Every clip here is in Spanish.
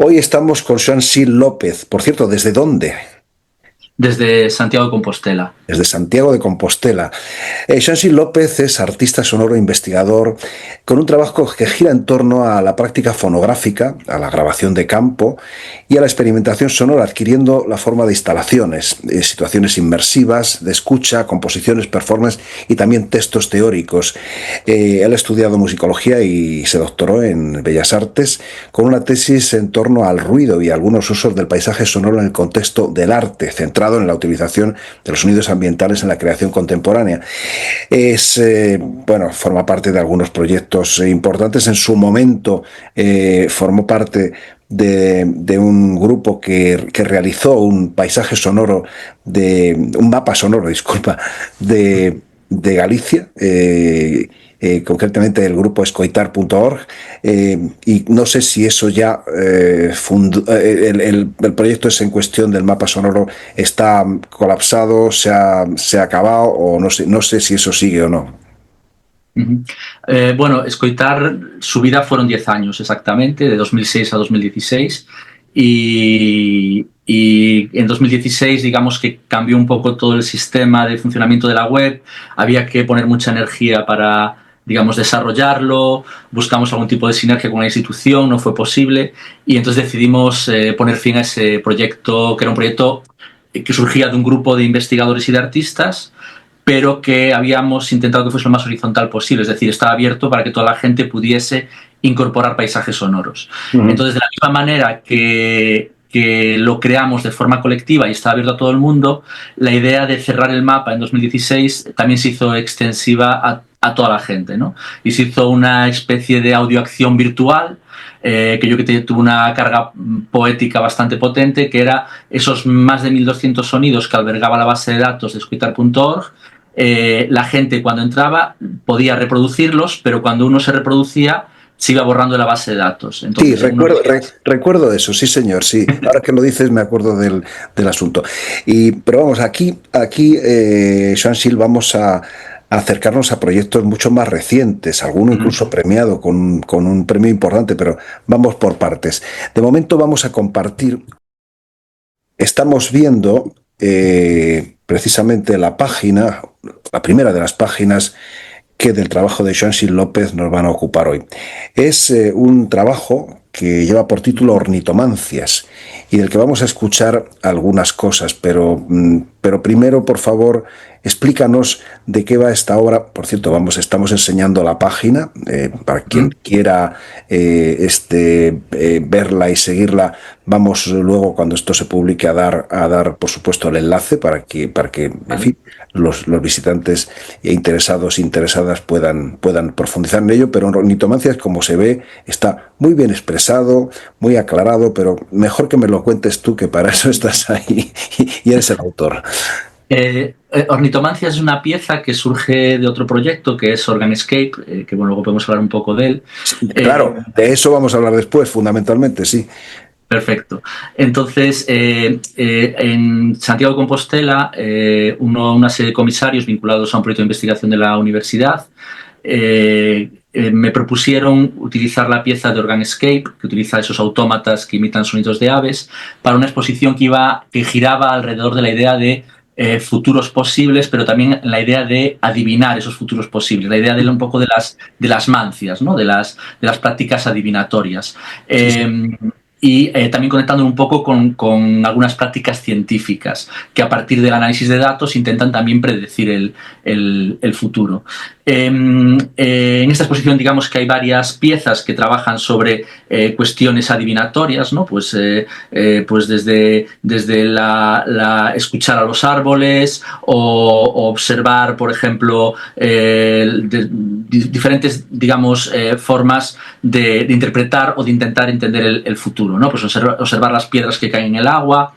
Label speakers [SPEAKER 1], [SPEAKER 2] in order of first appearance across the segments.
[SPEAKER 1] Hoy estamos con Joan-Sil López. Por cierto, ¿desde dónde?
[SPEAKER 2] Desde Santiago de Compostela.
[SPEAKER 1] Desde Santiago de Compostela. Joan-Sil López es artista sonoro e investigador con un trabajo que gira en torno a la práctica fonográfica, a la grabación de campo y a la experimentación sonora, adquiriendo la forma de instalaciones, situaciones inmersivas, de escucha, composiciones, performance y también textos teóricos. Él ha estudiado musicología y se doctoró en Bellas Artes con una tesis en torno al ruido y algunos usos del paisaje sonoro en el contexto del arte, centrado en la utilización de los sonidos ambientales en la creación contemporánea. Bueno, forma parte de algunos proyectos importantes. En su momento formó parte de un grupo que realizó un paisaje sonoro, un mapa sonoro, disculpa, de Galicia. Concretamente el grupo escoitar.org, y no sé si eso ya el proyecto es en cuestión del mapa sonoro está colapsado, se ha acabado o no sé si eso sigue o no.
[SPEAKER 2] Bueno, Escoitar, su vida fueron 10 años exactamente, de 2006 a 2016. Y en 2016, digamos que cambió un poco todo el sistema de funcionamiento de la web. Había que poner mucha energía para, digamos, desarrollarlo. Buscamos algún tipo de sinergia con la institución, no fue posible. Y entonces decidimos poner fin a ese proyecto, que era un proyecto que surgía de un grupo de investigadores y de artistas, pero que habíamos intentado que fuese lo más horizontal posible, es decir, estaba abierto para que toda la gente pudiese incorporar paisajes sonoros.
[SPEAKER 1] Uh -huh.
[SPEAKER 2] Entonces, de la misma manera que lo creamos de forma colectiva y estaba abierto a todo el mundo, la idea de cerrar el mapa en 2016 también se hizo extensiva a toda la gente, ¿no? Y se hizo una especie de audioacción virtual, que yo creo que tuvo una carga poética bastante potente, que era esos más de 1.200 sonidos que albergaba la base de datos de escoitar.org. La gente cuando entraba podía reproducirlos, pero cuando uno se reproducía se iba borrando de la base de datos.
[SPEAKER 1] Sí,
[SPEAKER 2] Entonces, uno...
[SPEAKER 1] recuerdo eso, sí señor, sí. Ahora que lo dices me acuerdo del asunto. Pero vamos, aquí Joan-Sil, vamos a acercarnos a proyectos mucho más recientes, alguno incluso premiado con un premio importante, pero vamos por partes. De momento vamos a compartir, estamos viendo precisamente la página, la primera de las páginas que del trabajo de Joan-Sil López nos van a ocupar hoy. Es un trabajo que lleva por título Ornitomancias y del que vamos a escuchar algunas cosas, pero primero, por favor, explícanos de qué va esta obra. Por cierto, estamos enseñando la página para quien quiera verla y seguirla. Vamos luego, cuando esto se publique, a dar por supuesto, el enlace para que en fin, los visitantes interesadas puedan profundizar en ello. Pero en Ornitomancias, como se ve, está muy bien expresado, muy aclarado, pero mejor que me lo cuentes tú, que para eso estás ahí y eres el autor.
[SPEAKER 2] Ornitomancias es una pieza que surge de otro proyecto que es Organescape, que bueno, luego podemos hablar un poco de él.
[SPEAKER 1] Claro, de eso vamos a hablar después, fundamentalmente, sí.
[SPEAKER 2] Perfecto. Entonces, en Santiago de Compostela, una serie de comisarios vinculados a un proyecto de investigación de la universidad me propusieron utilizar la pieza de Organescape, que utiliza esos autómatas que imitan sonidos de aves, para una exposición que giraba alrededor de la idea de futuros posibles, pero también la idea de adivinar esos futuros posibles, la idea de un poco de las mancias, ¿no? de las prácticas adivinatorias. Y también conectando un poco con algunas prácticas científicas que a partir del análisis de datos intentan también predecir el futuro. En esta exposición, digamos que hay varias piezas que trabajan sobre cuestiones adivinatorias, ¿no? Pues desde escuchar a los árboles o observar, por ejemplo, diferentes, digamos, formas de interpretar o de intentar entender el futuro, ¿no? Pues observar las piedras que caen en el agua,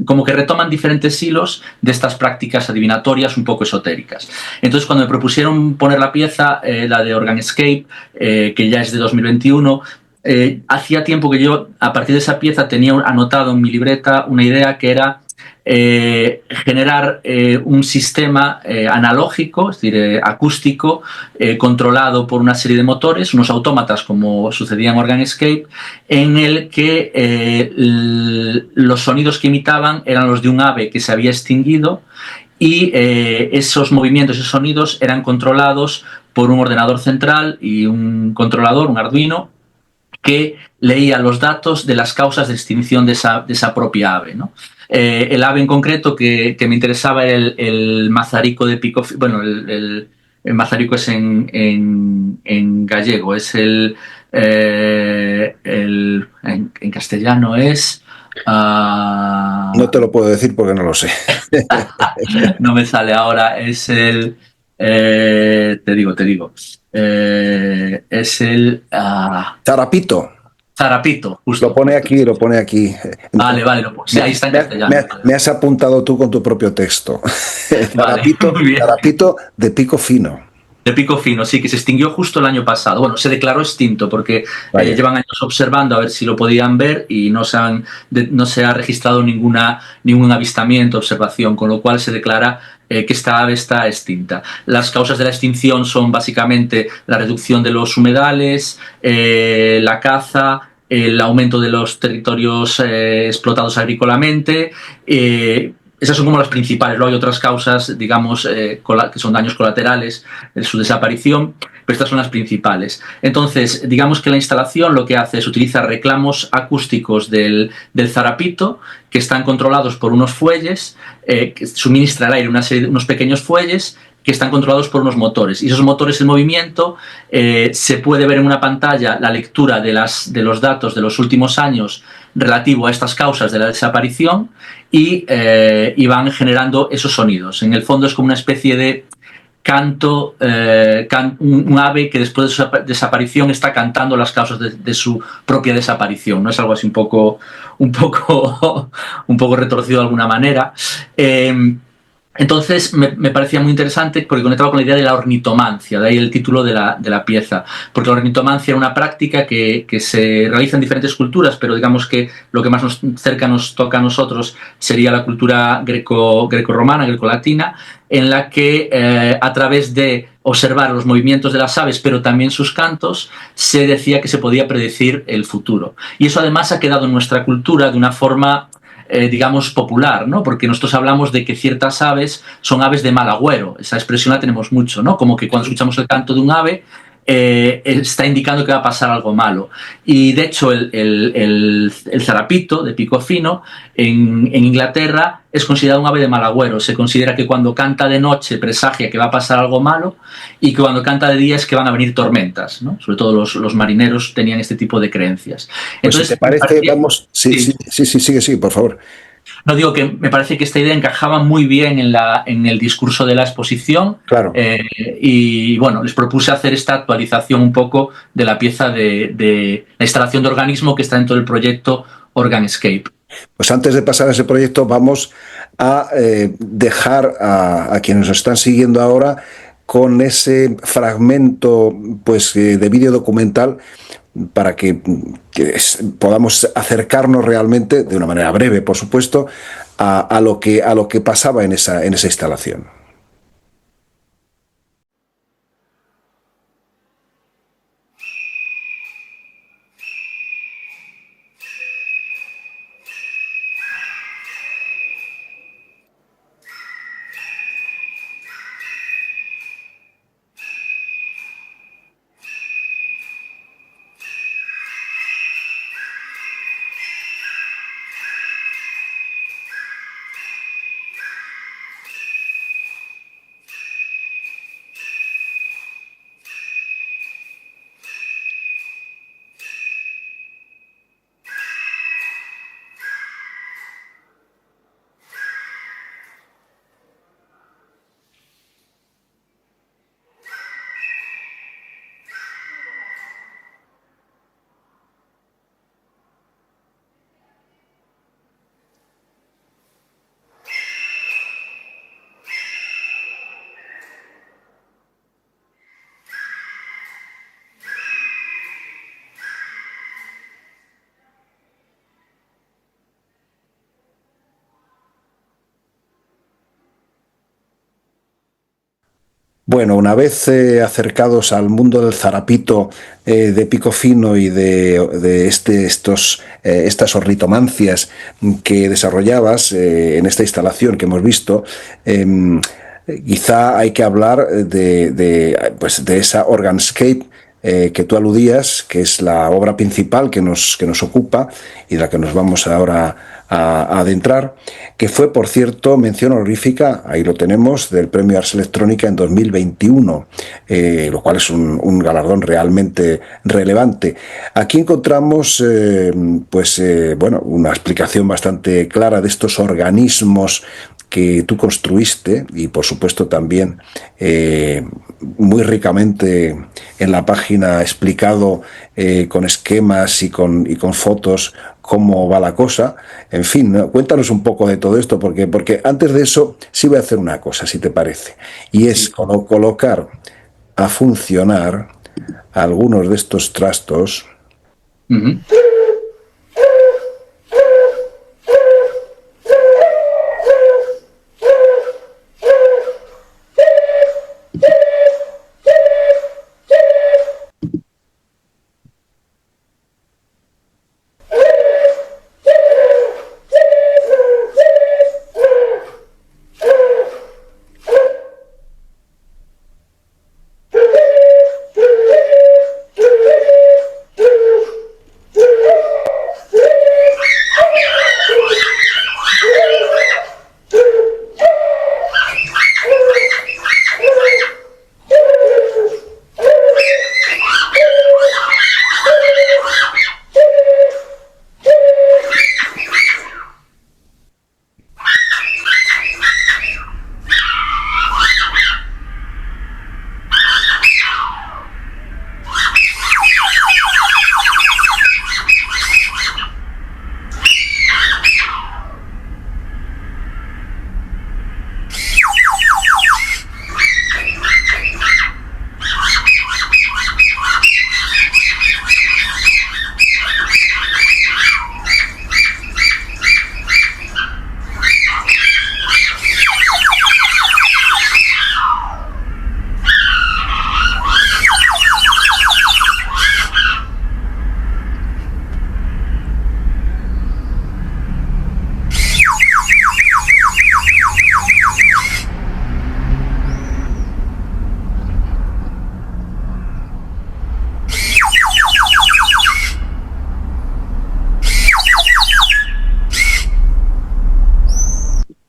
[SPEAKER 2] como que retoman diferentes hilos de estas prácticas adivinatorias un poco esotéricas. Entonces, cuando me propusieron poner la pieza, la de Organescape, que ya es de 2021, hacía tiempo que yo, a partir de esa pieza, tenía anotado en mi libreta una idea que era generar un sistema analógico, es decir, acústico, controlado por una serie de motores, unos autómatas como sucedía en OrganScape, en el que los sonidos que imitaban eran los de un ave que se había extinguido y esos movimientos y sonidos eran controlados por un ordenador central y un controlador, un Arduino, que leía los datos de las causas de extinción de esa propia ave, ¿no? El ave en concreto que me interesaba era el mazarico de pico, bueno, el mazarico es en gallego, es en castellano es...
[SPEAKER 1] No te lo puedo decir porque no lo sé.
[SPEAKER 2] no me sale ahora, es te digo, es el
[SPEAKER 1] Zarapito.
[SPEAKER 2] zarapito,
[SPEAKER 1] Lo
[SPEAKER 2] justo,
[SPEAKER 1] pone
[SPEAKER 2] justo.
[SPEAKER 1] aquí, lo pone aquí.
[SPEAKER 2] Vale, vale, sí, ahí está en castellano. Vale,
[SPEAKER 1] Me has apuntado tú con tu propio texto.
[SPEAKER 2] vale,
[SPEAKER 1] Zarapito,
[SPEAKER 2] muy bien.
[SPEAKER 1] zarapito de pico fino.
[SPEAKER 2] De pico fino, sí, que se extinguió justo el año pasado. Bueno, se declaró extinto porque
[SPEAKER 1] Vaya.
[SPEAKER 2] llevan años observando a ver si lo podían ver y no se ha registrado ningún avistamiento, observación, con lo cual se declara que esta ave está extinta. Las causas de la extinción son básicamente la reducción de los humedales, la caza, el aumento de los territorios explotados agrícolamente. Esas son como las principales. Luego hay otras causas, digamos, que son daños colaterales, su desaparición, pero estas son las principales. Entonces, digamos que la instalación lo que hace es utilizar reclamos acústicos del zarapito, que están controlados por unos fuelles, que suministra al aire unos pequeños fuelles que están controlados por unos motores. Y esos motores en movimiento se puede ver en una pantalla la lectura de los datos de los últimos años relativo a estas causas de la desaparición y van generando esos sonidos. En el fondo es como una especie de canto, un ave que después de su desaparición está cantando las causas de su propia desaparición. ¿No? Es algo así un poco, un poco retorcido de alguna manera. Entonces me parecía muy interesante porque conectaba con la idea de la ornitomancia, de ahí el título de la pieza, porque la ornitomancia era una práctica que se realiza en diferentes culturas, pero digamos que lo que más cerca nos toca a nosotros sería la cultura greco-romana, greco-latina, en la que a través de observar los movimientos de las aves, pero también sus cantos, se decía que se podía predecir el futuro. Y eso además ha quedado en nuestra cultura de una forma digamos, popular, ¿no? Porque nosotros hablamos de que ciertas aves son aves de mal agüero. Esa expresión la tenemos mucho, ¿no? Como que cuando escuchamos el canto de un ave, está indicando que va a pasar algo malo. Y de hecho, el zarapito de pico fino en Inglaterra es considerado un ave de mal agüero. Se considera que cuando canta de noche presagia que va a pasar algo malo y que cuando canta de día es que van a venir tormentas, ¿no? Sobre todo los marineros tenían este tipo de creencias.
[SPEAKER 1] Pues si te
[SPEAKER 2] Entonces,
[SPEAKER 1] parece, vamos. Sí, sí,
[SPEAKER 2] sí,
[SPEAKER 1] sí, sí, sigue, sí, por favor.
[SPEAKER 2] no digo que me parece que esta idea encajaba muy bien en el discurso de la exposición
[SPEAKER 1] Claro.
[SPEAKER 2] y bueno, les propuse hacer esta actualización un poco de la pieza de la instalación de organismo que está dentro del proyecto OrganScape.
[SPEAKER 1] Pues antes de pasar a ese proyecto, vamos a dejar a quienes nos están siguiendo ahora con ese fragmento pues, de vídeo documental para podamos acercarnos realmente, de una manera breve, por supuesto, a lo que pasaba en esa instalación. Bueno, una vez acercados al mundo del zarapito de pico fino y de estas ornitomancias que desarrollabas en esta instalación que hemos visto, quizá hay que hablar pues de esa Organscape que tú aludías, que es la obra principal que nos ocupa y de la que nos vamos ahora a adentrar, que fue, por cierto, mención honorífica, ahí lo tenemos, del Premio Ars Electrónica en 2021, lo cual es un galardón realmente relevante. Aquí encontramos, bueno, una explicación bastante clara de estos organismos que tú construiste y por supuesto también muy ricamente en la página explicado con esquemas y con fotos cómo va la cosa. En fin, ¿no? Cuéntanos un poco de todo esto porque antes de eso sí voy a hacer una cosa, si te parece, y es colocar a funcionar algunos de estos trastos.
[SPEAKER 2] Uh-huh.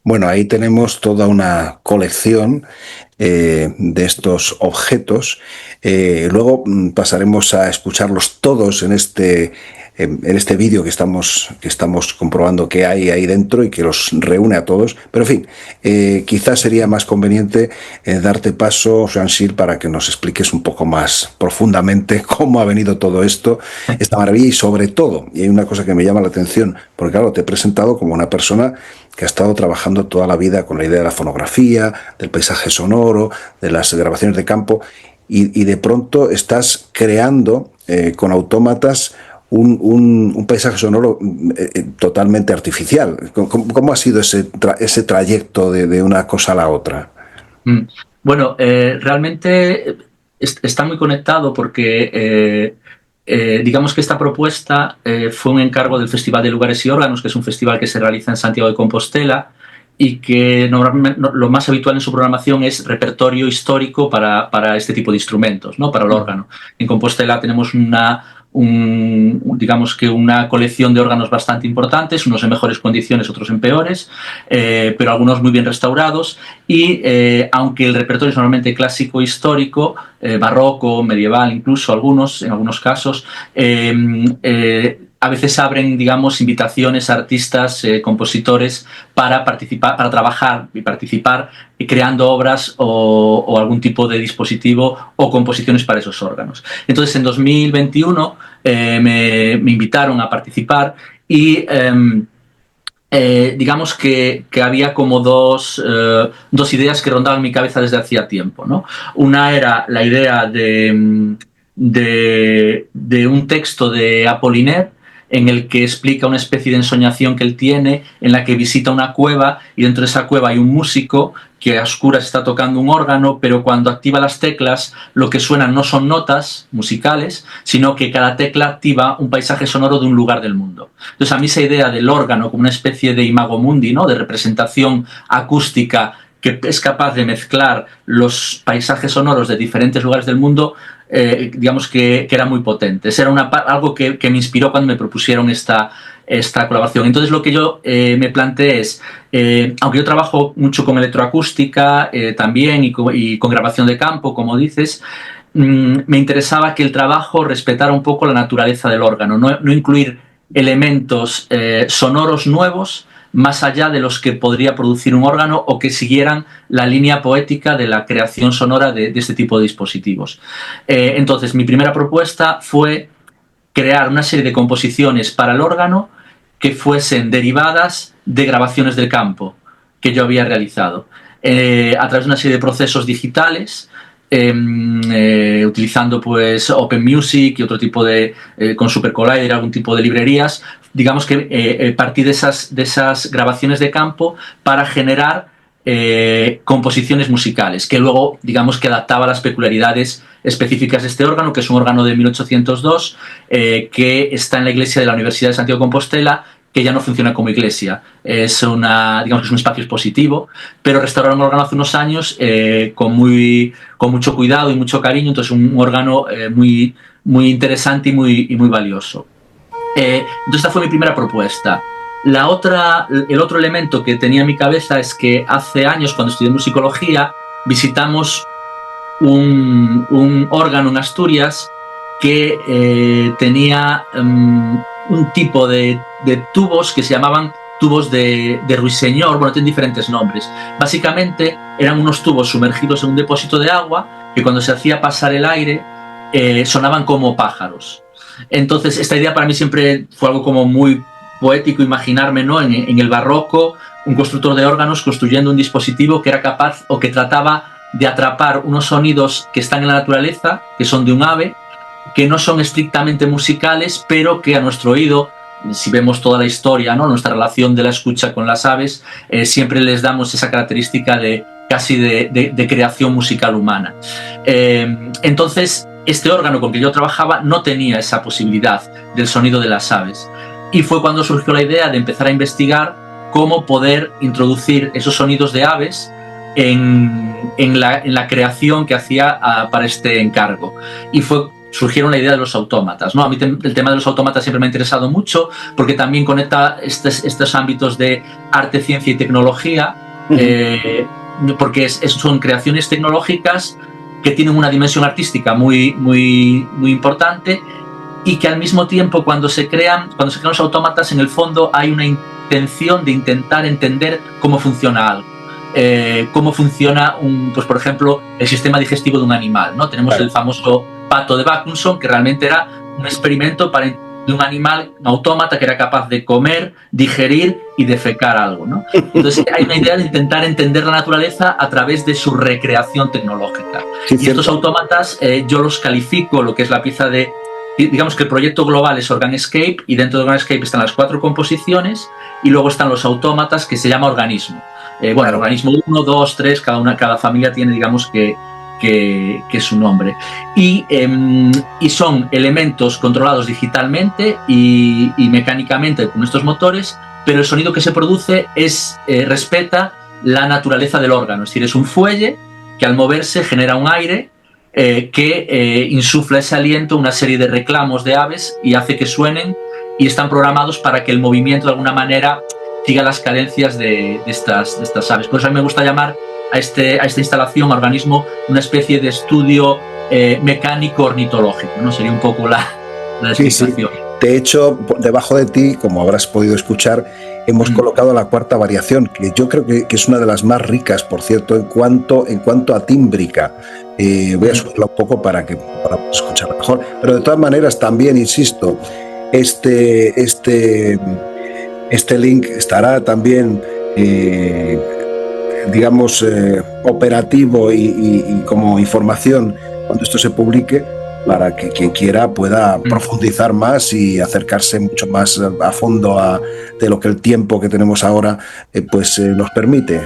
[SPEAKER 1] Bueno, ahí tenemos toda una colección de estos objetos. Luego pasaremos a escucharlos todos en este vídeo que estamos comprobando que hay ahí dentro y que los reúne a todos. Pero en fin, quizás sería más conveniente darte paso, Jean-Gilles, para que nos expliques un poco más profundamente cómo ha venido todo esto, esta maravilla y sobre todo, y hay una cosa que me llama la atención, porque claro, te he presentado como una persona que ha estado trabajando toda la vida con la idea de la fonografía, del paisaje sonoro, de las grabaciones de campo, y de pronto estás creando con autómatas un paisaje sonoro totalmente artificial. ¿Cómo ha sido ese trayecto de una cosa a la otra?
[SPEAKER 2] Bueno, realmente está muy conectado porque digamos que esta propuesta fue un encargo del Festival de Lugares y Órganos, que es un festival que se realiza en Santiago de Compostela y que normalmente lo más habitual en su programación es repertorio histórico para este tipo de instrumentos, ¿no? Para el órgano. En Compostela tenemos digamos que una colección de órganos bastante importantes, unos en mejores condiciones, otros en peores, pero algunos muy bien restaurados y aunque el repertorio es normalmente clásico histórico, barroco, medieval, incluso en algunos casos, a veces abren, digamos, invitaciones a artistas, compositores para participar, para trabajar y participar creando obras o algún tipo de dispositivo o composiciones para esos órganos. Entonces, en 2021 me invitaron a participar y digamos que había como dos ideas que rondaban mi cabeza desde hacía tiempo, ¿no? Una era la idea de un texto de Apollinaire en el que explica una especie de ensoñación que él tiene, en la que visita una cueva y dentro de esa cueva hay un músico que a oscuras está tocando un órgano, pero cuando activa las teclas lo que suenan no son notas musicales, sino que cada tecla activa un paisaje sonoro de un lugar del mundo. Entonces a mí esa idea del órgano como una especie de imago mundi, ¿no?, de representación acústica que es capaz de mezclar los paisajes sonoros de diferentes lugares del mundo, digamos que era muy potente. Era algo que me inspiró cuando me propusieron esta colaboración. Entonces lo que yo me planteé es, aunque yo trabajo mucho con electroacústica también y con grabación de campo, como dices, me interesaba que el trabajo respetara un poco la naturaleza del órgano, no incluir elementos sonoros nuevos más allá de los que podría producir un órgano o que siguieran la línea poética de la creación sonora de este tipo de dispositivos. Entonces, mi primera propuesta fue crear una serie de composiciones para el órgano que fuesen derivadas de grabaciones del campo que yo había realizado, a través de una serie de procesos digitales, utilizando pues Open Music y otro tipo de, con Super Collider, algún tipo de librerías. Digamos que partí de esas grabaciones de campo para generar composiciones musicales, que luego, digamos, que adaptaba a las peculiaridades específicas de este órgano, que es un órgano de 1802, que está en la iglesia de la Universidad de Santiago de Compostela, que ya no funciona como iglesia. Digamos que es un espacio expositivo, pero restauraron un órgano hace unos años con mucho cuidado y mucho cariño, entonces un órgano muy interesante y muy valioso. Entonces esta fue mi primera propuesta. El otro elemento que tenía en mi cabeza es que hace años, cuando estudié musicología, visitamos un órgano en Asturias que tenía un tipo de tubos que se llamaban tubos de ruiseñor, bueno, tienen diferentes nombres. Básicamente eran unos tubos sumergidos en un depósito de agua que cuando se hacía pasar el aire sonaban como pájaros. Entonces esta idea para mí siempre fue algo como muy poético, imaginarme, ¿no?, en el barroco, un constructor de órganos construyendo un dispositivo que era capaz o que trataba de atrapar unos sonidos que están en la naturaleza, que son de un ave, que no son estrictamente musicales, pero que a nuestro oído, si vemos toda la historia, ¿no?, nuestra relación de la escucha con las aves, siempre les damos esa característica casi de creación musical humana. Entonces, este órgano con que yo trabajaba no tenía esa posibilidad del sonido de las aves. Y fue cuando surgió la idea de empezar a investigar cómo poder introducir esos sonidos de aves en la creación que hacía para este encargo. Y surgieron la idea de los autómatas, ¿no? A mí el tema de los autómatas siempre me ha interesado mucho porque también conecta estos ámbitos de arte, ciencia y tecnología, porque son creaciones tecnológicas que tienen una dimensión artística muy importante y que al mismo tiempo cuando se crean los autómatas, en el fondo hay una intención de intentar entender cómo funciona algo. Cómo funciona pues por ejemplo, el sistema digestivo de un animal, ¿no? Tenemos el famoso pato de Vacunson, que realmente era un experimento de un animal, un autómata que era capaz de comer, digerir y defecar algo, ¿no? Entonces hay una idea de intentar entender la naturaleza a través de su recreación tecnológica. Sí, y estos autómatas yo los califico, lo que es la pieza de... Digamos que el proyecto global es Organscape y dentro de Organscape están las 4 composiciones y luego están los autómatas que se llama organismo. Bueno, el organismo 1, 2, 3, cada familia tiene, digamos, que su nombre. Y son elementos controlados digitalmente y mecánicamente con estos motores, pero el sonido que se produce respeta la naturaleza del órgano. Es decir, es un fuelle que al moverse genera un aire que insufla ese aliento, una serie de reclamos de aves y hace que suenen y están programados para que el movimiento de alguna manera siga las cadencias de estas aves. Por eso a mí me gusta llamar a esta instalación, organismo, una especie de estudio mecánico ornitológico, ¿no? Sería un poco la descripción. Sí.
[SPEAKER 1] De hecho, debajo de ti, como habrás podido escuchar, hemos colocado la 4ª variación, que yo creo que es una de las más ricas, por cierto, en cuanto a tímbrica. Voy a subirla un poco para escucharla mejor. Pero de todas maneras, también, insisto, este link estará también, digamos, operativo y como información cuando esto se publique, para que quien quiera pueda profundizar más y acercarse mucho más a fondo de lo que el tiempo que tenemos ahora pues nos permite.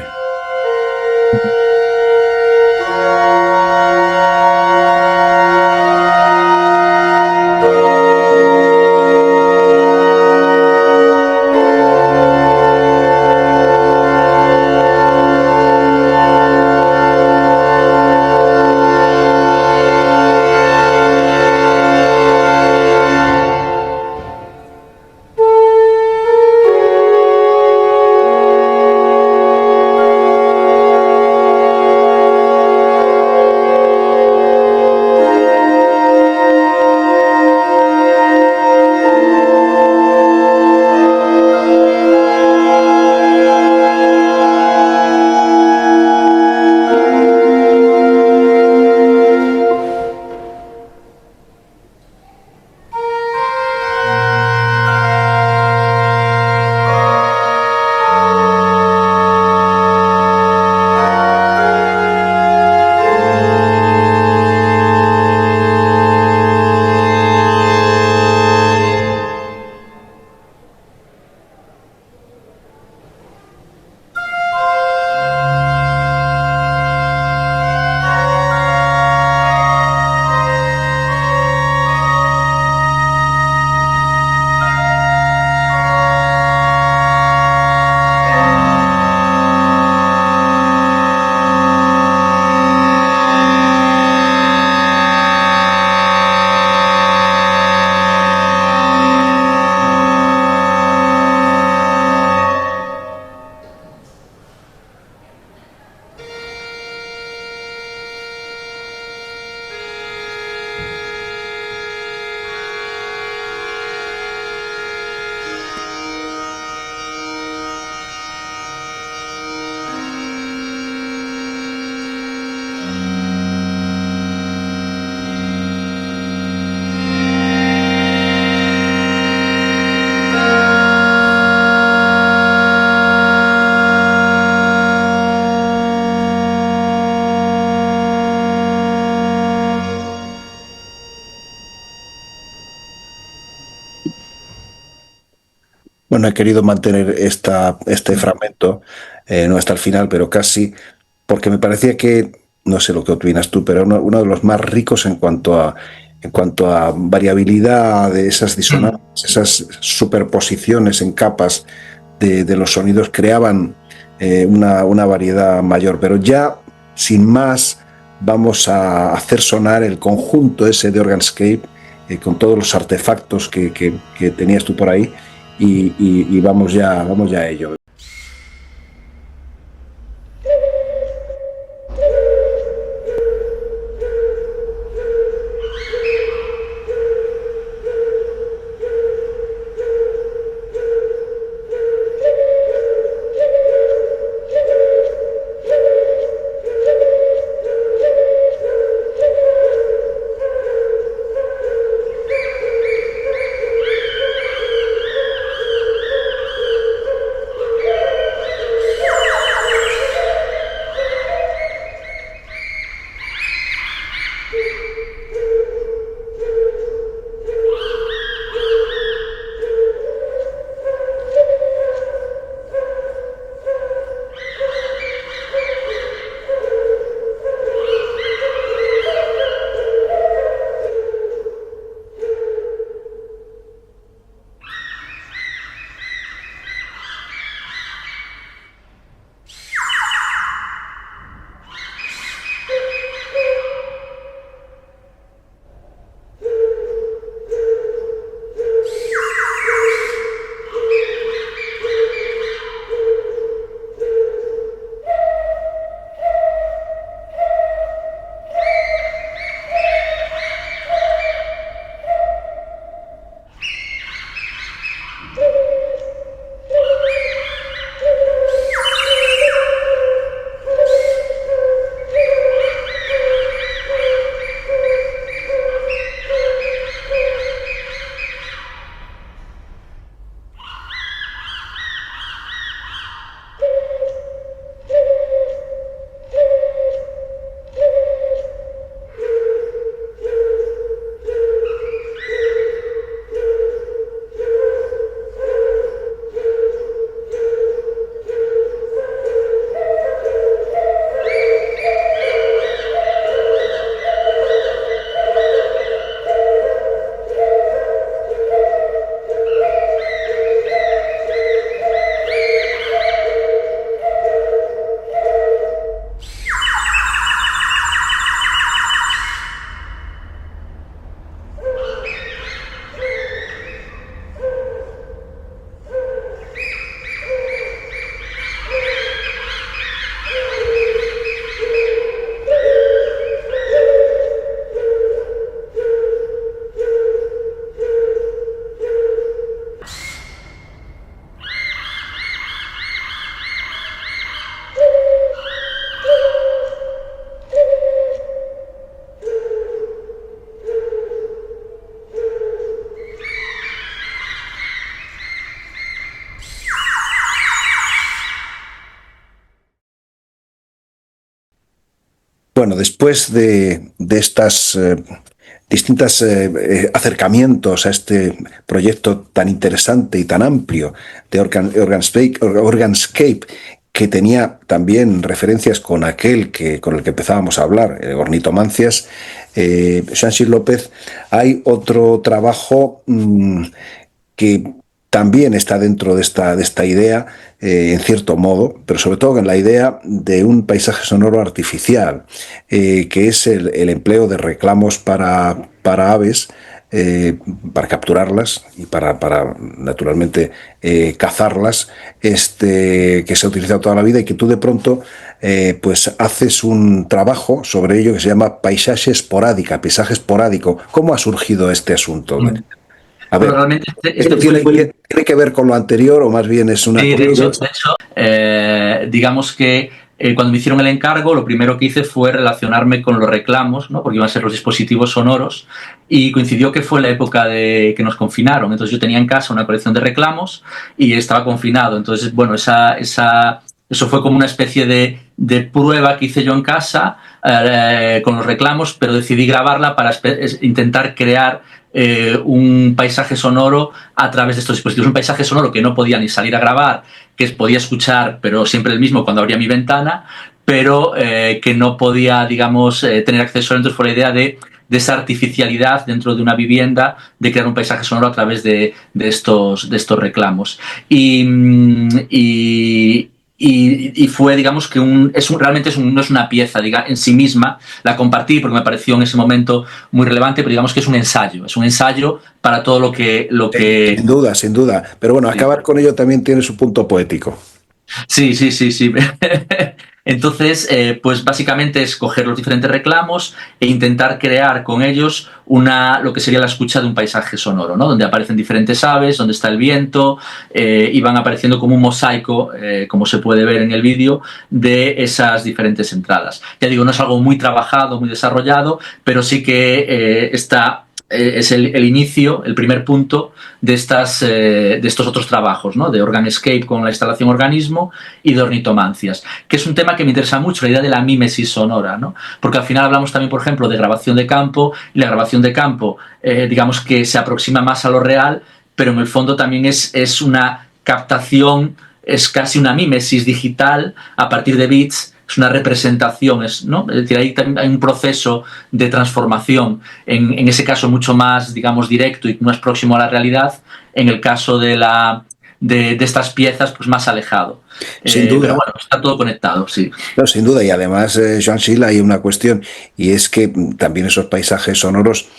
[SPEAKER 1] Bueno, he querido mantener este fragmento, no hasta el final, pero casi, porque me parecía que, no sé lo que opinas tú, pero uno de los más ricos en cuanto a variabilidad de esas disonancias, esas superposiciones en capas de los sonidos creaban una variedad mayor. Pero ya, sin más, vamos a hacer sonar el conjunto ese de Organscape con todos los artefactos que tenías tú por ahí y vamos ya a ello. Bueno, después de estas distintos acercamientos a este proyecto tan interesante y tan amplio de Organscape, que tenía también referencias con con el que empezábamos a hablar, Ornitomancias, Sanchis López, hay otro trabajo que también está dentro de esta idea, en cierto modo, pero sobre todo en la idea de un paisaje sonoro artificial, que es el empleo de reclamos para aves, para capturarlas y para naturalmente, cazarlas, que se ha utilizado toda la vida y que tú de pronto pues haces un trabajo sobre ello que se llama paisaje esporádico. ¿Cómo ha surgido este asunto? A
[SPEAKER 2] Bueno,
[SPEAKER 1] ver,
[SPEAKER 2] realmente
[SPEAKER 1] ¿esto tiene que ver con lo anterior o más bien es una
[SPEAKER 2] sí,
[SPEAKER 1] cosa?
[SPEAKER 2] digamos que cuando me hicieron el encargo, lo primero que hice fue relacionarme con los reclamos, ¿no? Porque iban a ser los dispositivos sonoros, y coincidió que fue la época de que nos confinaron. Entonces yo tenía en casa una colección de reclamos y estaba confinado. Entonces, bueno, eso fue como una especie de prueba que hice yo en casa con los reclamos, pero decidí grabarla para intentar crear un paisaje sonoro a través de estos dispositivos. Un paisaje sonoro que no podía ni salir a grabar, que podía escuchar, pero siempre el mismo cuando abría mi ventana, pero que no podía, digamos, tener acceso. Entonces fue la idea de esa artificialidad dentro de una vivienda, de crear un paisaje sonoro a través de estos reclamos. Y fue, digamos, que realmente no es una pieza en sí misma. La compartí porque me pareció en ese momento muy relevante, pero digamos que es un ensayo para todo
[SPEAKER 1] Sin duda, sin duda. Pero bueno,
[SPEAKER 2] sí.
[SPEAKER 1] acabar con ello también tiene su punto poético.
[SPEAKER 2] Sí, sí, sí, sí. Entonces, pues básicamente es coger los diferentes reclamos e intentar crear con ellos lo que sería la escucha de un paisaje sonoro, ¿no? Donde aparecen diferentes aves, donde está el viento, y van apareciendo como un mosaico, como se puede ver en el vídeo, de esas diferentes entradas. Ya digo, no es algo muy trabajado, muy desarrollado, pero sí que es el inicio, el primer punto de estos otros trabajos, ¿no? De Organscape con la instalación organismo y de ornitomancias, que es un tema que me interesa mucho, la idea de la mímesis sonora, ¿no? Porque al final hablamos también, por ejemplo, de grabación de campo, y la grabación de campo, digamos que se aproxima más a lo real, pero en el fondo también es una captación, es casi una mímesis digital a partir de bits, es una representación, ¿no? Es decir, hay un proceso de transformación, en ese caso mucho más, digamos, directo y más próximo a la realidad, en el caso de estas piezas, pues más alejado.
[SPEAKER 1] Sin
[SPEAKER 2] Pero
[SPEAKER 1] duda.
[SPEAKER 2] bueno, está todo conectado, sí.
[SPEAKER 1] No, sin duda, y además, Joan Sila, hay una cuestión, y es que también esos paisajes sonoros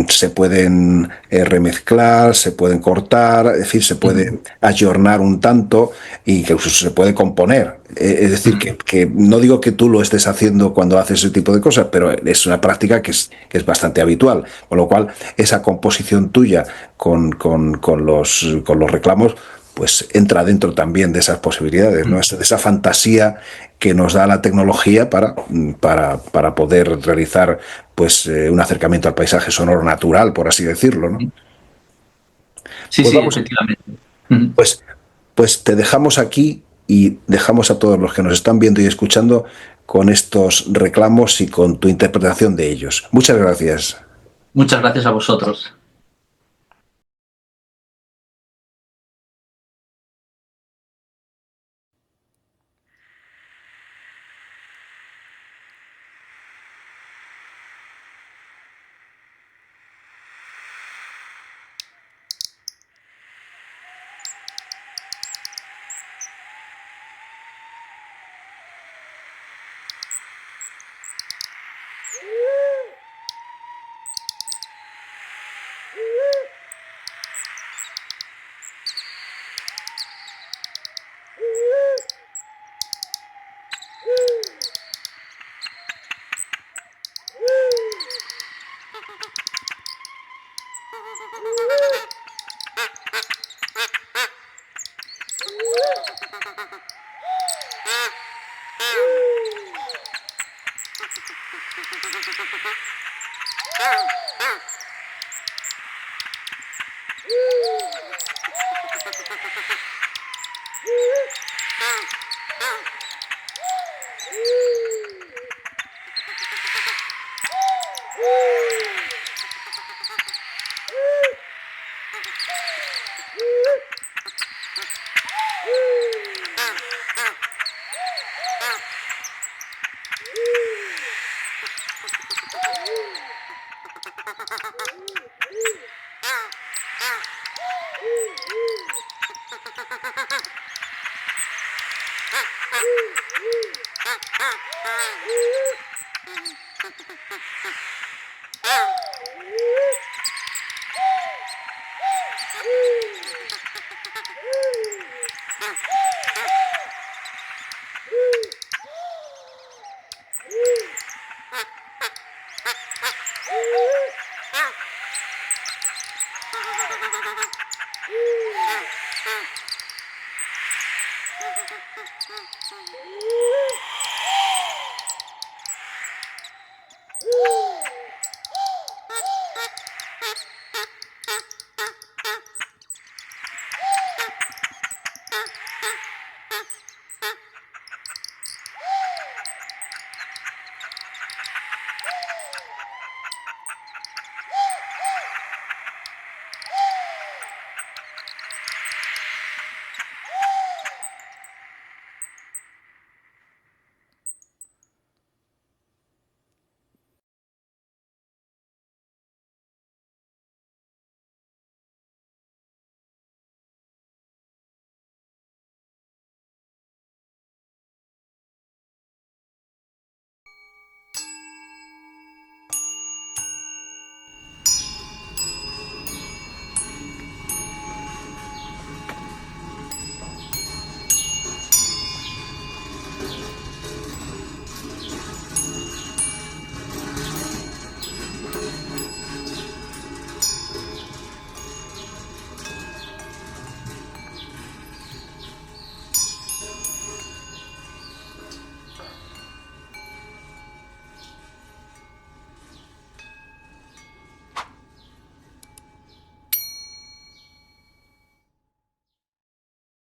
[SPEAKER 1] se pueden remezclar, se pueden cortar, es decir, se puede ayornar un tanto, y que incluso se puede componer. Es decir, que no digo que tú lo estés haciendo cuando haces ese tipo de cosas, pero es una práctica que es bastante habitual, con lo cual esa composición tuya con los reclamos pues entra dentro también de esas posibilidades, ¿no? De esa fantasía que nos da la tecnología para poder realizar pues un acercamiento al paisaje sonoro natural, por así decirlo, ¿no?
[SPEAKER 2] Sí,
[SPEAKER 1] Pues
[SPEAKER 2] sí,
[SPEAKER 1] vamos,
[SPEAKER 2] efectivamente.
[SPEAKER 1] pues, pues te dejamos aquí y dejamos a todos los que nos están viendo y escuchando con estos reclamos y con tu interpretación de ellos. Muchas gracias.
[SPEAKER 2] Muchas gracias a vosotros.